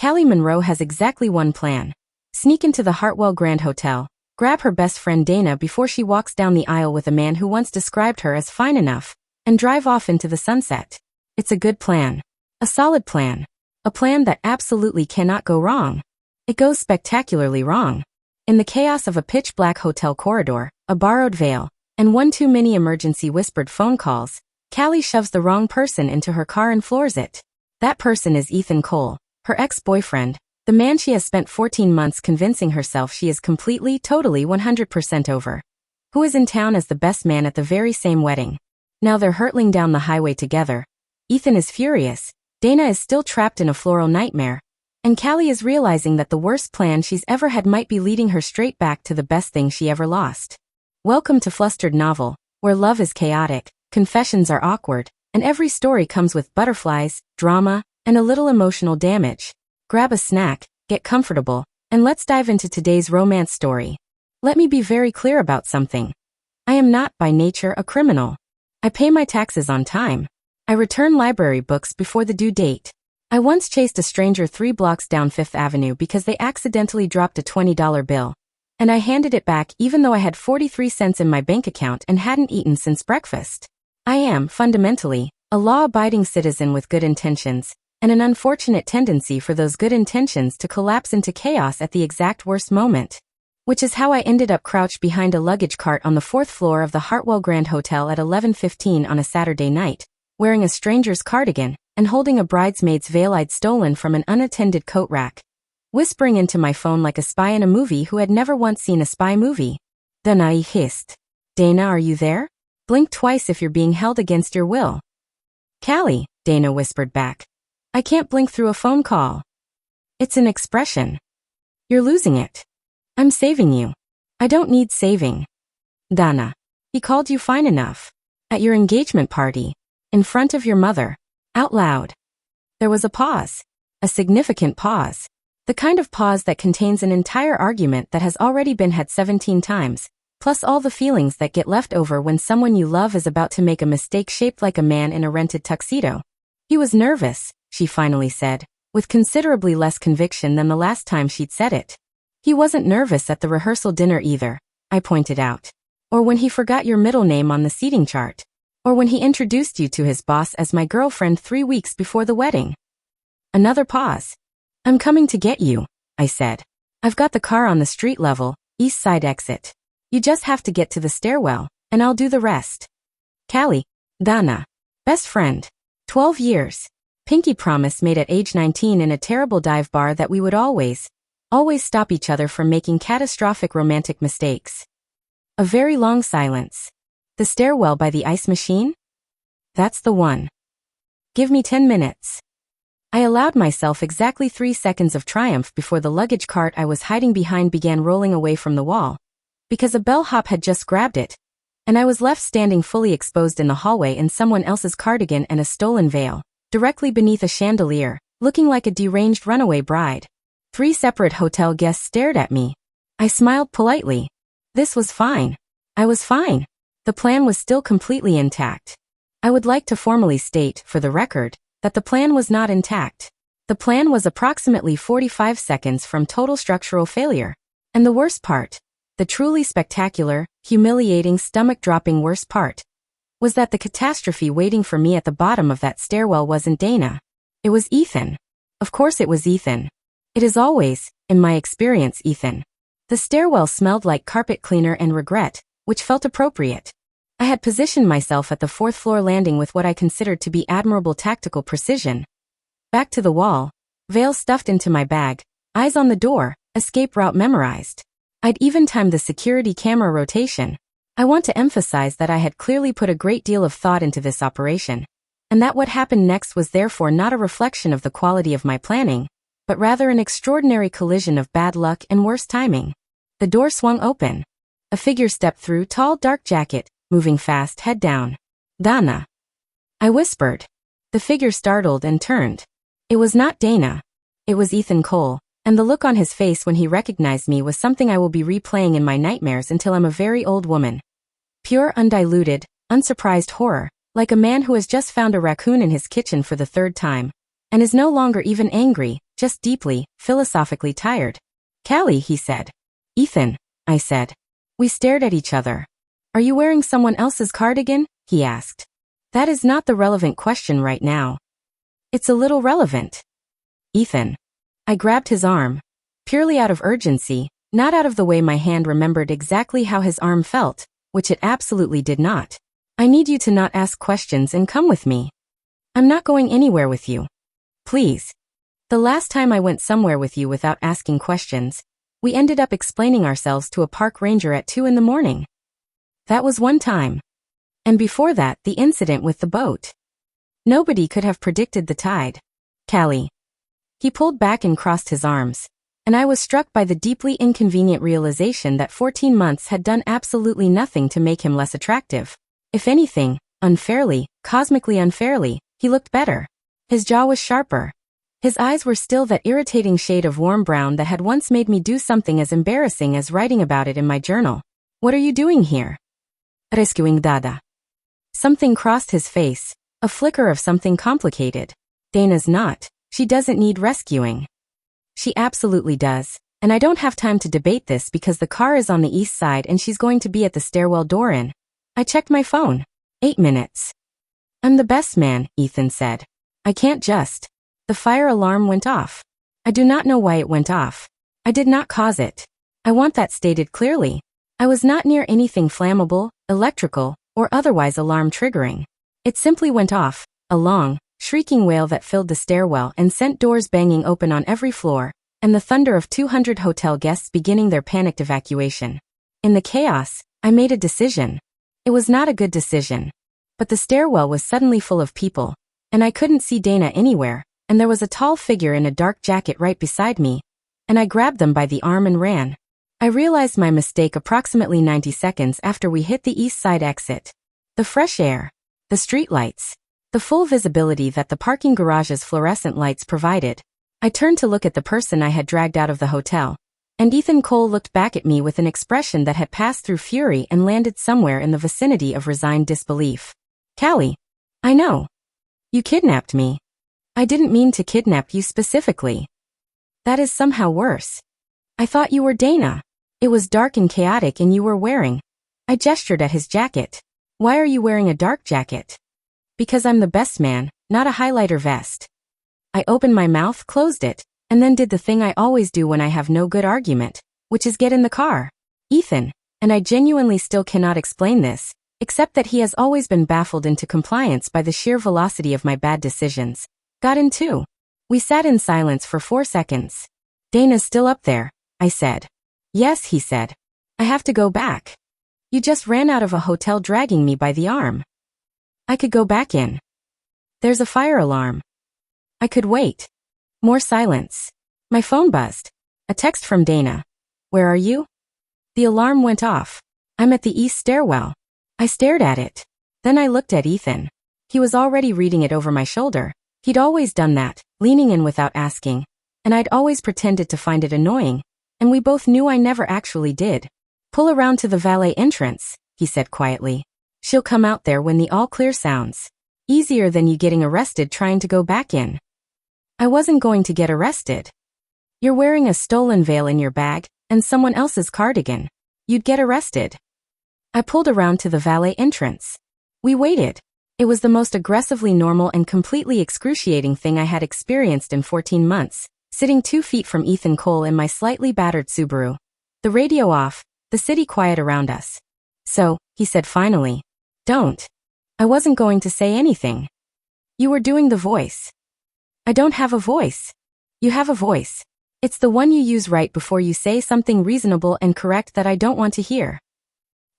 Callie Monroe has exactly one plan. Sneak into the Hartwell Grand Hotel, grab her best friend Dana before she walks down the aisle with a man who once described her as fine enough, and drive off into the sunset. It's a good plan. A solid plan. A plan that absolutely cannot go wrong. It goes spectacularly wrong. In the chaos of a pitch-black hotel corridor, a borrowed veil, and one too many emergency whispered phone calls, Callie shoves the wrong person into her car and floors it. That person is Ethan Cole, her ex-boyfriend, the man she has spent 14 months convincing herself she is completely, totally 100% over. Who is in town as the best man at the very same wedding. Now they're hurtling down the highway together. Ethan is furious, Dana is still trapped in a floral nightmare, and Callie is realizing that the worst plan she's ever had might be leading her straight back to the best thing she ever lost. Welcome to Flustered novel, where love is chaotic, confessions are awkward, and every story comes with butterflies, drama, and a little emotional damage. Grab a snack, get comfortable, and let's dive into today's romance story. Let me be very clear about something. I am not by nature a criminal. I pay my taxes on time. I return library books before the due date. I once chased a stranger 3 blocks down Fifth Avenue because they accidentally dropped a $20 bill. And I handed it back even though I had 43 cents in my bank account and hadn't eaten since breakfast. I am, fundamentally, a law-abiding citizen with good intentions, and an unfortunate tendency for those good intentions to collapse into chaos at the exact worst moment. Which is how I ended up crouched behind a luggage cart on the 4th floor of the Hartwell Grand Hotel at 11:15 on a Saturday night, wearing a stranger's cardigan, and holding a bridesmaid's veil I'd stolen from an unattended coat rack. Whispering into my phone like a spy in a movie who had never once seen a spy movie. Then I hissed. Dana, are you there? Blink twice if you're being held against your will. Callie, Dana whispered back. I can't blink through a phone call. It's an expression. You're losing it. I'm saving you. I don't need saving. Dana. He called you fine enough. At your engagement party. In front of your mother. Out loud. There was a pause. A significant pause. The kind of pause that contains an entire argument that has already been had 17 times, plus all the feelings that get left over when someone you love is about to make a mistake shaped like a man in a rented tuxedo. He was nervous, she finally said, with considerably less conviction than the last time she'd said it. He wasn't nervous at the rehearsal dinner either, I pointed out. Or when he forgot your middle name on the seating chart. Or when he introduced you to his boss as my girlfriend 3 weeks before the wedding. Another pause. I'm coming to get you, I said. I've got the car on the street level, east side exit. You just have to get to the stairwell, and I'll do the rest. Callie, Dana. Best friend. 12 years. Pinky promise made at age 19 in a terrible dive bar that we would always stop each other from making catastrophic romantic mistakes. A very long silence. The stairwell by the ice machine? That's the one. Give me 10 minutes. I allowed myself exactly 3 seconds of triumph before the luggage cart I was hiding behind began rolling away from the wall, because a bellhop had just grabbed it, and I was left standing fully exposed in the hallway in someone else's cardigan and a stolen veil, directly beneath a chandelier, looking like a deranged runaway bride. 3 separate hotel guests stared at me. I smiled politely. This was fine. I was fine. The plan was still completely intact. I would like to formally state, for the record, that the plan was not intact. The plan was approximately 45 seconds from total structural failure. And the worst part, the truly spectacular, humiliating, stomach-dropping worst part, was that the catastrophe waiting for me at the bottom of that stairwell wasn't Dana. It was Ethan. Of course it was Ethan. It is always, in my experience, Ethan. The stairwell smelled like carpet cleaner and regret, which felt appropriate. I had positioned myself at the 4th floor landing with what I considered to be admirable tactical precision. Back to the wall, veil stuffed into my bag, eyes on the door, escape route memorized. I'd even timed the security camera rotation. I want to emphasize that I had clearly put a great deal of thought into this operation, and that what happened next was therefore not a reflection of the quality of my planning, but rather an extraordinary collision of bad luck and worse timing. The door swung open. A figure stepped through, tall, dark jacket, moving fast, head down. Dana. I whispered. The figure startled and turned. It was not Dana. It was Ethan Cole, and the look on his face when he recognized me was something I will be replaying in my nightmares until I'm a very old woman. Pure, undiluted, unsurprised horror, like a man who has just found a raccoon in his kitchen for the 3rd time, and is no longer even angry, just deeply, philosophically tired. Callie, he said. Ethan, I said. We stared at each other. Are you wearing someone else's cardigan? He asked. That is not the relevant question right now. It's a little relevant. Ethan. I grabbed his arm. Purely out of urgency, not out of the way my hand remembered exactly how his arm felt, which it absolutely did not. I need you to not ask questions and come with me. I'm not going anywhere with you. Please. The last time I went somewhere with you without asking questions, we ended up explaining ourselves to a park ranger at 2 in the morning. That was one time. And before that, the incident with the boat. Nobody could have predicted the tide. Callie. He pulled back and crossed his arms, and I was struck by the deeply inconvenient realization that 14 months had done absolutely nothing to make him less attractive. If anything, unfairly, cosmically unfairly, he looked better. His jaw was sharper. His eyes were still that irritating shade of warm brown that had once made me do something as embarrassing as writing about it in my journal. What are you doing here? Rescuing Dada. Something crossed his face, a flicker of something complicated. Dana's not. She doesn't need rescuing. She absolutely does, and I don't have time to debate this because the car is on the east side and she's going to be at the stairwell door in. I checked my phone. 8 minutes. I'm the best man, Ethan said. I can't just. The fire alarm went off. I do not know why it went off. I did not cause it. I want that stated clearly. I was not near anything flammable, electrical, or otherwise alarm triggering. It simply went off, a long, shrieking wail that filled the stairwell and sent doors banging open on every floor, and the thunder of 200 hotel guests beginning their panicked evacuation. In the chaos, I made a decision. It was not a good decision. But the stairwell was suddenly full of people, and I couldn't see Dana anywhere, and there was a tall figure in a dark jacket right beside me, and I grabbed them by the arm and ran. I realized my mistake approximately 90 seconds after we hit the east side exit. The fresh air, the street lights, the full visibility that the parking garage's fluorescent lights provided. I turned to look at the person I had dragged out of the hotel, and Ethan Cole looked back at me with an expression that had passed through fury and landed somewhere in the vicinity of resigned disbelief. Callie. I know. You kidnapped me. I didn't mean to kidnap you specifically. That is somehow worse. I thought you were Dana. It was dark and chaotic and you were wearing. I gestured at his jacket. Why are you wearing a dark jacket? Because I'm the best man, not a highlighter vest. I opened my mouth, closed it, and then did the thing I always do when I have no good argument, which is get in the car. Ethan, and I genuinely still cannot explain this, except that he has always been baffled into compliance by the sheer velocity of my bad decisions. Got in too. We sat in silence for 4 seconds. Dana's still up there, I said. Yes, he said. I have to go back. You just ran out of a hotel dragging me by the arm. I could go back in. There's a fire alarm. I could wait. More silence. My phone buzzed. A text from Dana. Where are you? The alarm went off. I'm at the east stairwell. I stared at it. Then I looked at Ethan. He was already reading it over my shoulder. He'd always done that, leaning in without asking. And I'd always pretended to find it annoying. And we both knew I never actually did. Pull around to the valet entrance, he said quietly. She'll come out there when the all clear sounds. Easier than you getting arrested trying to go back in. I wasn't going to get arrested. You're wearing a stolen veil in your bag, and someone else's cardigan. You'd get arrested. I pulled around to the valet entrance. We waited. It was the most aggressively normal and completely excruciating thing I had experienced in 14 months, sitting 2 feet from Ethan Cole in my slightly battered Subaru. The radio off, the city quiet around us. So, he said finally. Don't. I wasn't going to say anything. You were doing the voice. I don't have a voice. You have a voice. It's the one you use right before you say something reasonable and correct that I don't want to hear.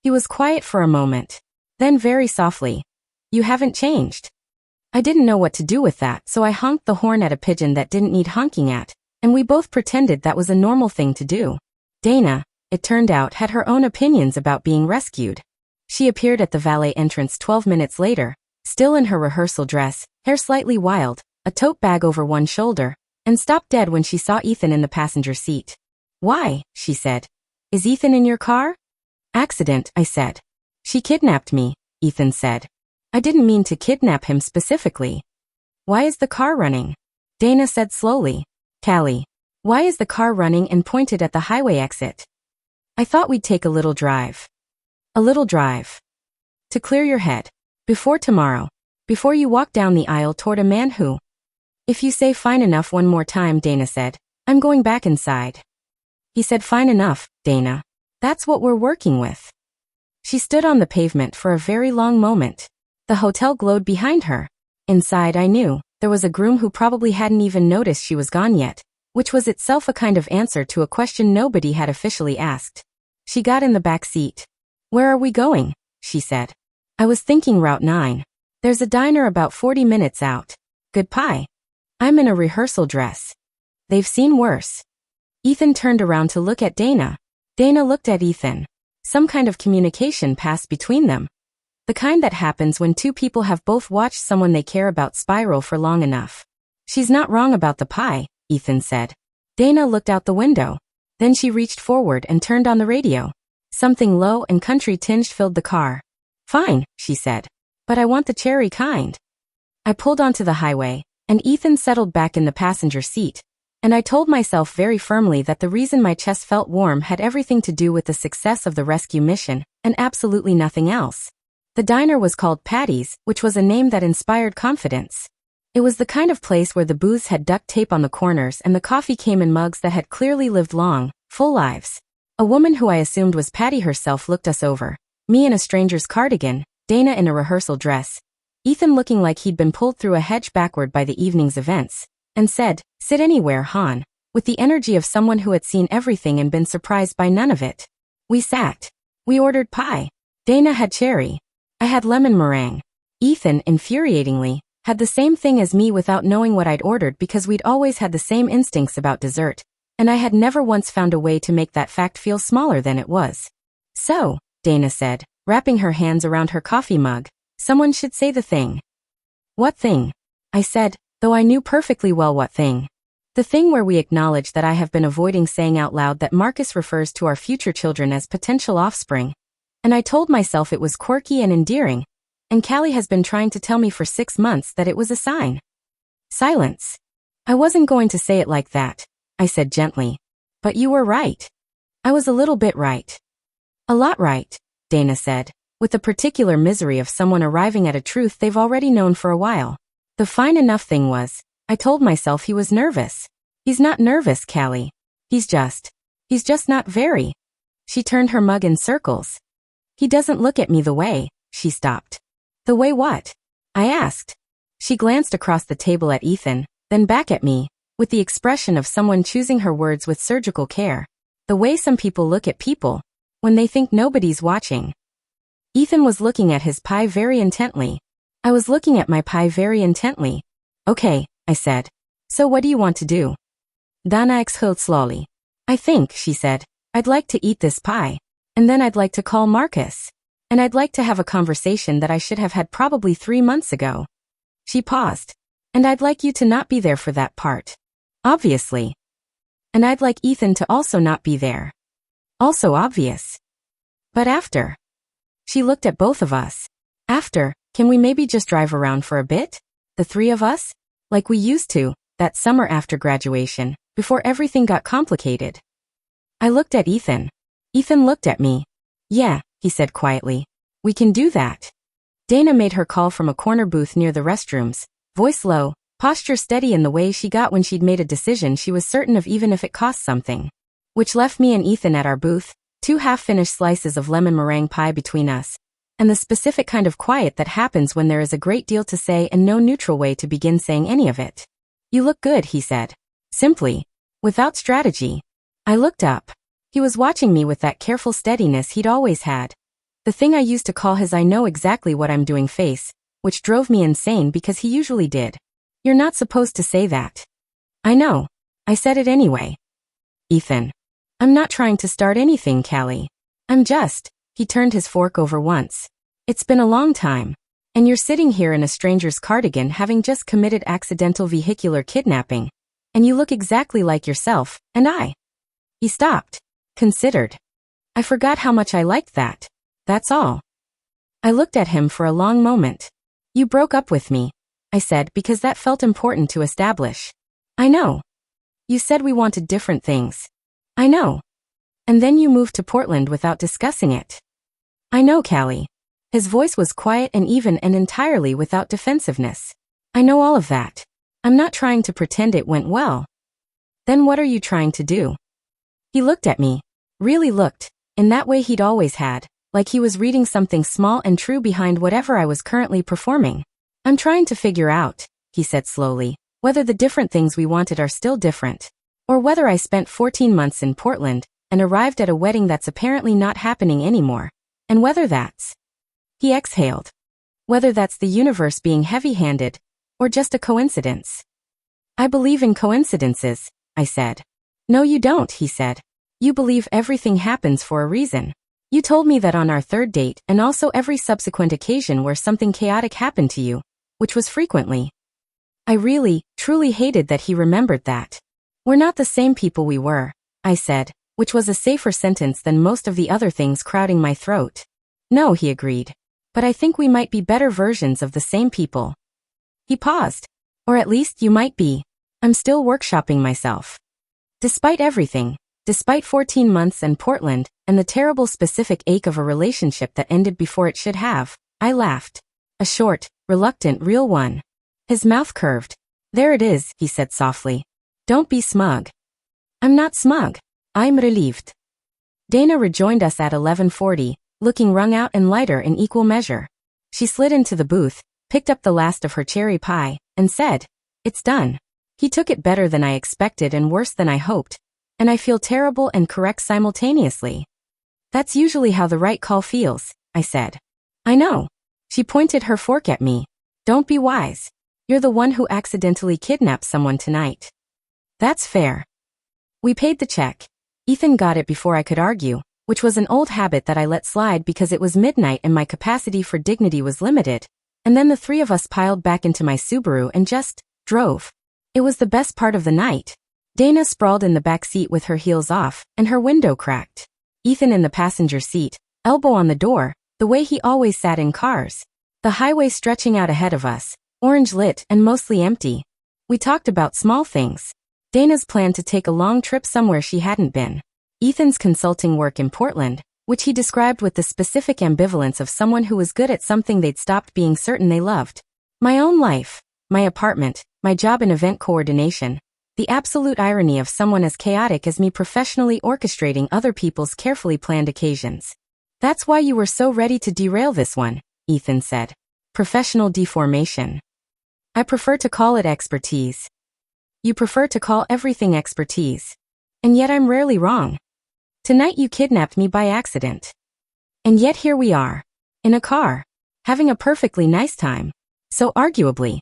He was quiet for a moment. Then very softly. You haven't changed. I didn't know what to do with that, so I honked the horn at a pigeon that didn't need honking at, and we both pretended that was a normal thing to do. Dana, it turned out, had her own opinions about being rescued. She appeared at the valet entrance 12 minutes later, still in her rehearsal dress, hair slightly wild, a tote bag over one shoulder, and stopped dead when she saw Ethan in the passenger seat. Why? She said. Is Ethan in your car? Accident, I said. She kidnapped me, Ethan said. I didn't mean to kidnap him specifically. Why is the car running? Dana said slowly. Callie. Why is the car running and pointed at the highway exit? I thought we'd take a little drive. A little drive. To clear your head. Before tomorrow. Before you walk down the aisle toward a man who. If you say fine enough one more time, Dana said, I'm going back inside. He said fine enough, Dana. That's what we're working with. She stood on the pavement for a very long moment. The hotel glowed behind her. Inside, I knew, there was a groom who probably hadn't even noticed she was gone yet, which was itself a kind of answer to a question nobody had officially asked. She got in the back seat. Where are we going? She said. I was thinking Route 9. There's a diner about 40 minutes out. Good pie. I'm in a rehearsal dress. They've seen worse. Ethan turned around to look at Dana. Dana looked at Ethan. Some kind of communication passed between them. The kind that happens when two people have both watched someone they care about spiral for long enough. She's not wrong about the pie, Ethan said. Dana looked out the window. Then she reached forward and turned on the radio. Something low and country-tinged filled the car. Fine, she said. But I want the cherry kind. I pulled onto the highway, and Ethan settled back in the passenger seat. And I told myself very firmly that the reason my chest felt warm had everything to do with the success of the rescue mission, and absolutely nothing else. The diner was called Patty's, which was a name that inspired confidence. It was the kind of place where the booths had duct tape on the corners and the coffee came in mugs that had clearly lived long, full lives. A woman who I assumed was Patty herself looked us over. Me in a stranger's cardigan, Dana in a rehearsal dress, Ethan looking like he'd been pulled through a hedge backward by the evening's events, and said, sit anywhere, Han, with the energy of someone who had seen everything and been surprised by none of it. We sat. We ordered pie. Dana had cherry. I had lemon meringue. Ethan, infuriatingly, had the same thing as me without knowing what I'd ordered because we'd always had the same instincts about dessert, and I had never once found a way to make that fact feel smaller than it was. So, Dana said, wrapping her hands around her coffee mug, someone should say the thing. What thing? I said, though I knew perfectly well what thing. The thing where we acknowledge that I have been avoiding saying out loud that Marcus refers to our future children as potential offspring. And I told myself it was quirky and endearing, and Callie has been trying to tell me for 6 months that it was a sign. Silence. I wasn't going to say it like that, I said gently. But you were right. I was a little bit right. A lot right, Dana said, with the particular misery of someone arriving at a truth they've already known for a while. The fine enough thing was, I told myself he was nervous. He's not nervous, Callie. He's just not very. She turned her mug in circles. He doesn't look at me the way, she stopped. The way what? I asked. She glanced across the table at Ethan, then back at me, with the expression of someone choosing her words with surgical care. The way some people look at people, when they think nobody's watching. Ethan was looking at his pie very intently. I was looking at my pie very intently. Okay, I said. So what do you want to do? Dana exhaled slowly. I think, she said, I'd like to eat this pie. And then I'd like to call Marcus. And I'd like to have a conversation that I should have had probably 3 months ago. She paused. And I'd like you to not be there for that part. Obviously. And I'd like Ethan to also not be there. Also obvious. But after. She looked at both of us. After, can we maybe just drive around for a bit? The 3 of us? Like we used to, that summer after graduation, before everything got complicated. I looked at Ethan. Ethan looked at me. Yeah, he said quietly. We can do that. Dana made her call from a corner booth near the restrooms, voice low, posture steady in the way she got when she'd made a decision she was certain of even if it cost something. Which left me and Ethan at our booth, 2 half-finished slices of lemon meringue pie between us, and the specific kind of quiet that happens when there is a great deal to say and no neutral way to begin saying any of it. You look good, he said. Simply. Without strategy. I looked up. He was watching me with that careful steadiness he'd always had. The thing I used to call his I know exactly what I'm doing face, which drove me insane because he usually did. You're not supposed to say that. I know. I said it anyway. Ethan. I'm not trying to start anything, Callie. I'm just, he turned his fork over once. It's been a long time. And you're sitting here in a stranger's cardigan having just committed accidental vehicular kidnapping. And you look exactly like yourself, and I. He stopped. Considered. I forgot how much I liked that. That's all. I looked at him for a long moment. You broke up with me, I said, because that felt important to establish. I know. You said we wanted different things. I know. And then you moved to Portland without discussing it. I know, Callie. His voice was quiet and even and entirely without defensiveness. I know all of that. I'm not trying to pretend it went well. Then what are you trying to do? He looked at me. Really looked, in that way he'd always had, like he was reading something small and true behind whatever I was currently performing. I'm trying to figure out, he said slowly, whether the different things we wanted are still different. Or whether I spent 14 months in Portland and arrived at a wedding that's apparently not happening anymore. And whether that's... He exhaled. Whether that's the universe being heavy-handed, or just a coincidence. I believe in coincidences, I said. No, you don't, he said. You believe everything happens for a reason. You told me that on our third date and also every subsequent occasion where something chaotic happened to you, which was frequently. I really, truly hated that he remembered that. We're not the same people we were, I said, which was a safer sentence than most of the other things crowding my throat. No, he agreed. But I think we might be better versions of the same people. He paused. Or at least you might be. I'm still workshopping myself. Despite everything, despite 14 months in Portland, and the terrible specific ache of a relationship that ended before it should have, I laughed. A short, reluctant, real one. His mouth curved. There it is, he said softly. Don't be smug. I'm not smug. I'm relieved. Dana rejoined us at 11:40, looking wrung out and lighter in equal measure. She slid into the booth, picked up the last of her cherry pie, and said, "It's done." He took it better than I expected and worse than I hoped, and I feel terrible and correct simultaneously. That's usually how the right call feels, I said. I know. She pointed her fork at me. Don't be wise. You're the one who accidentally kidnapped someone tonight. That's fair. We paid the check. Ethan got it before I could argue, which was an old habit that I let slide because it was midnight and my capacity for dignity was limited, and then the three of us piled back into my Subaru and just drove. It was the best part of the night. Dana sprawled in the back seat with her heels off, and her window cracked. Ethan in the passenger seat, elbow on the door, the way he always sat in cars. The highway stretching out ahead of us, orange lit and mostly empty. We talked about small things. Dana's plan to take a long trip somewhere she hadn't been. Ethan's consulting work in Portland, which he described with the specific ambivalence of someone who was good at something they'd stopped being certain they loved. My own life, my apartment, my job in event coordination, the absolute irony of someone as chaotic as me professionally orchestrating other people's carefully planned occasions. That's why you were so ready to derail this one, Ethan said. Professional deformation. I prefer to call it expertise. You prefer to call everything expertise. And yet I'm rarely wrong. Tonight you kidnapped me by accident. And yet here we are. In a car. Having a perfectly nice time. So arguably.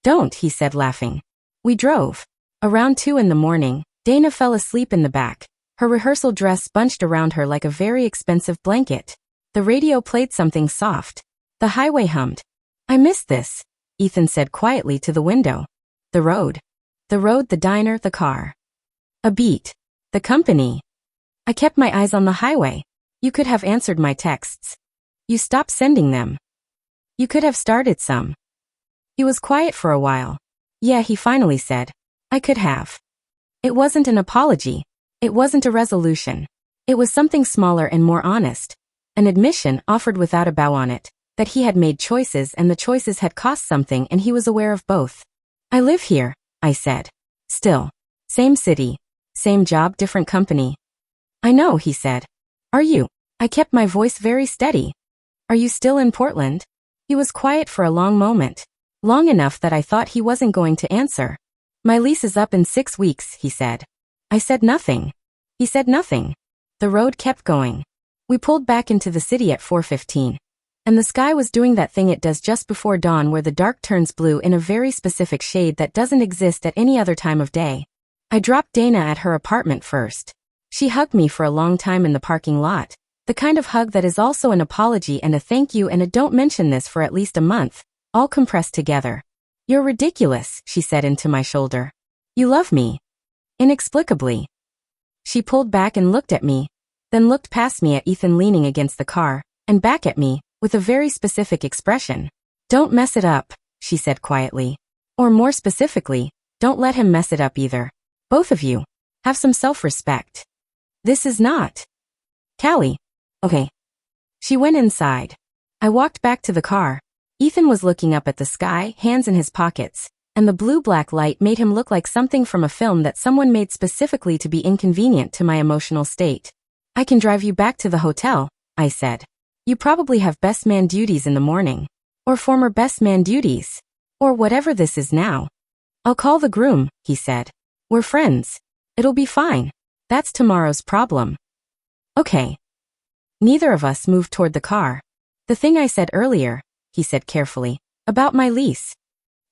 Don't, he said laughing. We drove. Around 2 in the morning, Dana fell asleep in the back. Her rehearsal dress bunched around her like a very expensive blanket. The radio played something soft. The highway hummed. I missed this, Ethan said quietly to the window. The road. The road, the diner, the car. A beat. The company. I kept my eyes on the highway. You could have answered my texts. You stopped sending them. You could have started some. He was quiet for a while. Yeah, he finally said. I could have. It wasn't an apology. It wasn't a resolution. It was something smaller and more honest. An admission offered without a bow on it, that he had made choices and the choices had cost something and he was aware of both. I live here, I said. Still. Same city. Same job, different company. I know, he said. Are you? I kept my voice very steady. Are you still in Portland? He was quiet for a long moment. Long enough that I thought he wasn't going to answer. My lease is up in 6 weeks, he said. I said nothing. He said nothing. The road kept going. We pulled back into the city at 4:15. And the sky was doing that thing it does just before dawn where the dark turns blue in a very specific shade that doesn't exist at any other time of day. I dropped Dana at her apartment first. She hugged me for a long time in the parking lot. The kind of hug that is also an apology and a thank you and a don't mention this for at least a month, all compressed together. You're ridiculous, she said into my shoulder. You love me. Inexplicably. She pulled back and looked at me, then looked past me at Ethan leaning against the car, and back at me, with a very specific expression. Don't mess it up, she said quietly. Or more specifically, don't let him mess it up either. Both of you. Have some self-respect. This is not. Callie. Okay. She went inside. I walked back to the car. Ethan was looking up at the sky, hands in his pockets, and the blue-black light made him look like something from a film that someone made specifically to be inconvenient to my emotional state. I can drive you back to the hotel, I said. You probably have best man duties in the morning. Or former best man duties. Or whatever this is now. I'll call the groom, he said. We're friends. It'll be fine. That's tomorrow's problem. Okay. Neither of us moved toward the car. The thing I said earlier, he said carefully, about my lease.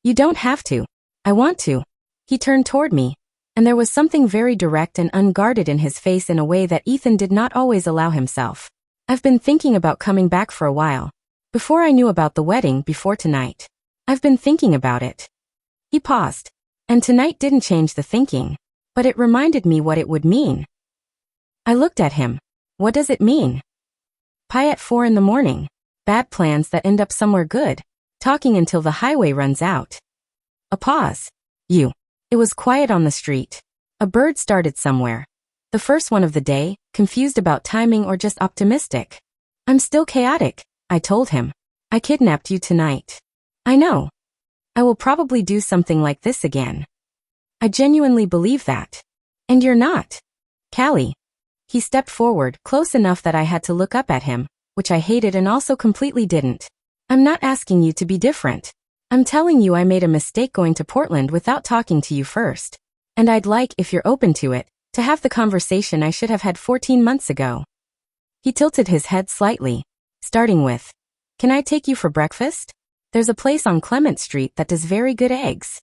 You don't have to. I want to. He turned toward me, and there was something very direct and unguarded in his face in a way that Ethan did not always allow himself. I've been thinking about coming back for a while. Before I knew about the wedding, before tonight. I've been thinking about it. He paused. And tonight didn't change the thinking, but it reminded me what it would mean. I looked at him. What does it mean? Pie at 4 in the morning. Bad plans that end up somewhere good. Talking until the highway runs out. A pause. You. It was quiet on the street. A bird started somewhere. The first one of the day, confused about timing or just optimistic. I'm still chaotic, I told him. I kidnapped you tonight. I know. I will probably do something like this again. I genuinely believe that. And you're not. Callie. He stepped forward, close enough that I had to look up at him, which I hated and also completely didn't. I'm not asking you to be different. I'm telling you I made a mistake going to Portland without talking to you first. And I'd like, if you're open to it, to have the conversation I should have had 14 months ago. He tilted his head slightly, starting with, Can I take you for breakfast? There's a place on Clement Street that does very good eggs.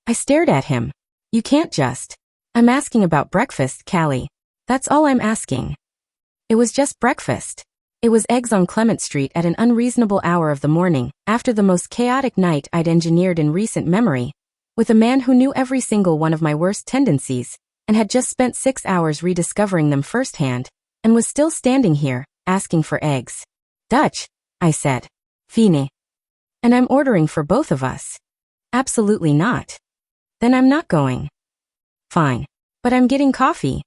I stared at him. You can't just. I'm asking about breakfast, Callie. That's all I'm asking. It was just breakfast. It was eggs on Clement Street at an unreasonable hour of the morning, after the most chaotic night I'd engineered in recent memory, with a man who knew every single one of my worst tendencies, and had just spent 6 hours rediscovering them firsthand, and was still standing here, asking for eggs. Dutch, I said. Fine. And I'm ordering for both of us. Absolutely not. Then I'm not going. Fine. But I'm getting coffee.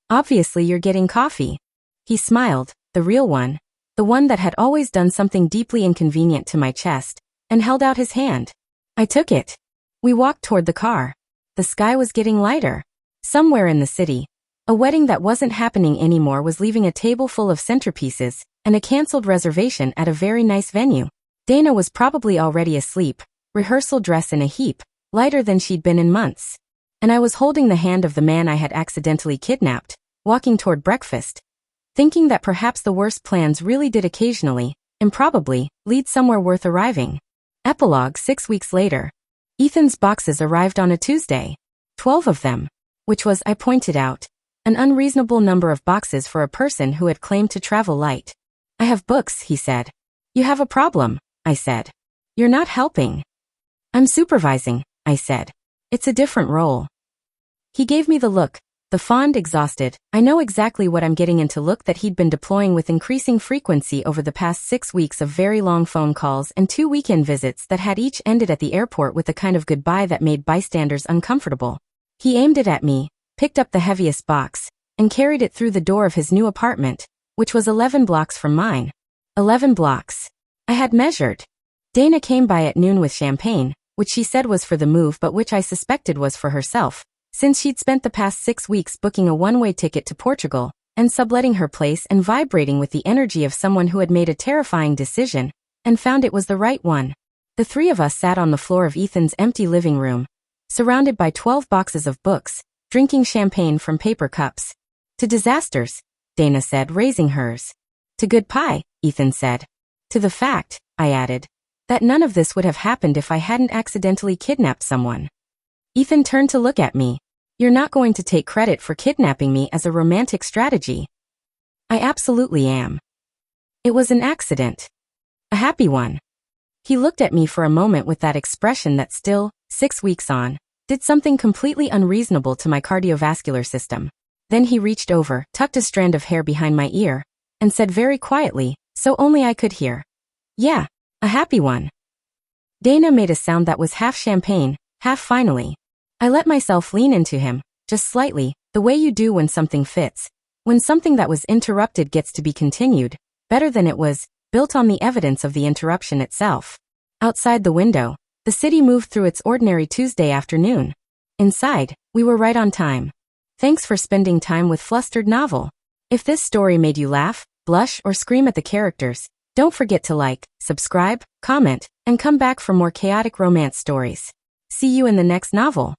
Obviously you're getting coffee. He smiled, the real one, the one that had always done something deeply inconvenient to my chest, and held out his hand. I took it. We walked toward the car. The sky was getting lighter. Somewhere in the city, a wedding that wasn't happening anymore was leaving a table full of centerpieces, and a canceled reservation at a very nice venue. Dana was probably already asleep, rehearsal dress in a heap, lighter than she'd been in months. And I was holding the hand of the man I had accidentally kidnapped, walking toward breakfast, thinking that perhaps the worst plans really did occasionally, improbably, lead somewhere worth arriving. Epilogue 6 weeks later. Ethan's boxes arrived on a Tuesday. 12 of them. Which was, I pointed out, an unreasonable number of boxes for a person who had claimed to travel light. I have books, he said. You have a problem, I said. You're not helping. I'm supervising, I said. It's a different role. He gave me the look, the fond, exhausted, I know exactly what I'm getting into look that he'd been deploying with increasing frequency over the past 6 weeks of very long phone calls and 2 weekend visits that had each ended at the airport with a kind of goodbye that made bystanders uncomfortable. He aimed it at me, picked up the heaviest box, and carried it through the door of his new apartment, which was 11 blocks from mine. 11 blocks. I had measured. Dana came by at noon with champagne, which she said was for the move but which I suspected was for herself, since she'd spent the past 6 weeks booking a one-way ticket to Portugal, and subletting her place and vibrating with the energy of someone who had made a terrifying decision, and found it was the right one. The 3 of us sat on the floor of Ethan's empty living room, surrounded by 12 boxes of books, drinking champagne from paper cups. To disasters, Dana said, raising hers. To good pie, Ethan said. To the fact, I added, that none of this would have happened if I hadn't accidentally kidnapped someone. Ethan turned to look at me. You're not going to take credit for kidnapping me as a romantic strategy. I absolutely am. It was an accident. A happy one. He looked at me for a moment with that expression that still, 6 weeks on, did something completely unreasonable to my cardiovascular system. Then he reached over, tucked a strand of hair behind my ear, and said very quietly, so only I could hear. Yeah, a happy one. Dana made a sound that was half champagne, half finally. I let myself lean into him, just slightly, the way you do when something fits. When something that was interrupted gets to be continued, better than it was, built on the evidence of the interruption itself. Outside the window, the city moved through its ordinary Tuesday afternoon. Inside, we were right on time. Thanks for spending time with Flustered Novel. If this story made you laugh, blush, or scream at the characters, don't forget to like, subscribe, comment, and come back for more chaotic romance stories. See you in the next novel.